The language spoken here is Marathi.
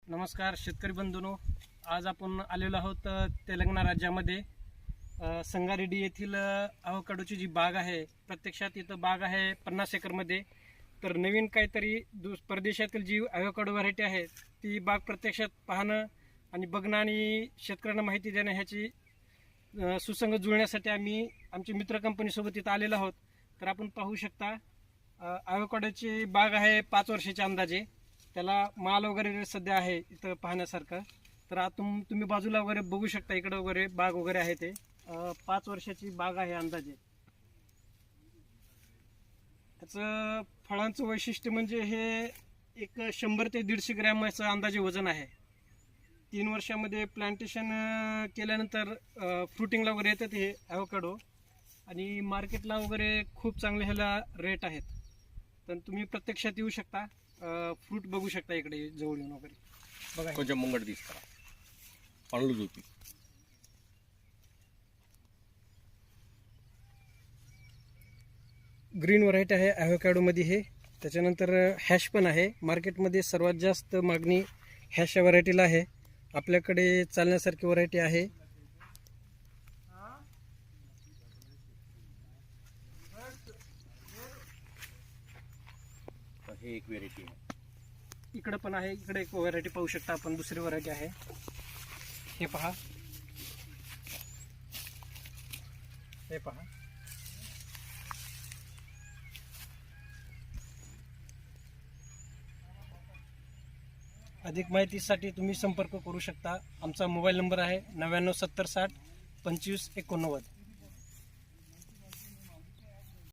नमस्कार शेतकरी बंधूंनो, आज आपण आलेलो आहोत तेलंगणा राज्यामध्ये संगारेड्डी येथील अवोकाडोची जी बाग आहे. प्रत्यक्षात इथं बाग आहे 50 एकरमध्ये. तर नवीन काहीतरी परदेशातील जी अवोकाडो व्हरायटी आहे ती बाग प्रत्यक्षात पाहणं आणि बघणं आणि शेतकऱ्यांना माहिती देणं ह्याची सुसंगत जुळण्यासाठी आम्ही आमची मित्र कंपनीसोबत इथं आलेलो आहोत. तर आपण पाहू शकता अवोकाडोची बाग आहे 5 वर्षाच्या अंदाजे. त्याला माल वगैरे सध्या आहे इथं पाहण्यासारखं. तर तुम्ही बाजूला वगैरे बघू शकता, इकडं वगैरे बाग वगैरे आहे. ते 5 वर्षाची बाग आहे अंदाजे. त्याचं फळांचं वैशिष्ट्य म्हणजे हे एक 100 ते 150 ग्रॅमचं अंदाजे वजन आहे. 3 वर्षामध्ये प्लांटेशन केल्यानंतर फ्रुटिंगला वगैरे येतात हे अवोकाडो आणि मार्केटला वगैरे खूप चांगले ह्याला रेट आहेत. तर तुम्ही प्रत्यक्षात येऊ शकता, फ्रूट बघू शकता इकडे जवळ येऊन वगैरे बघा. కొంచెం ముంగట తీసుకురా పండ్లు చూపి. ग्रीन व्हरायटी आहे ॲव्होकॅडोमध्ये हे. त्याच्यानंतर हॅश पण आहे. मार्केटमध्ये सर्वात जास्त मागणी हॅश या व्हरायटीला आहे. आपल्याकडे चालण्यासारखी व्हरायटी आहे. हे एक व्हेरायटी आहे. इकडे पण आहे. इकडे एक व्हरायटी पाहू शकता आपण, दुसरी व्हरायटी आहे. हे पहा, हे पहा. अधिक माहितीसाठी तुम्ही संपर्क करू शकता. आमचा मोबाईल नंबर आहे 99 70 60 25 89.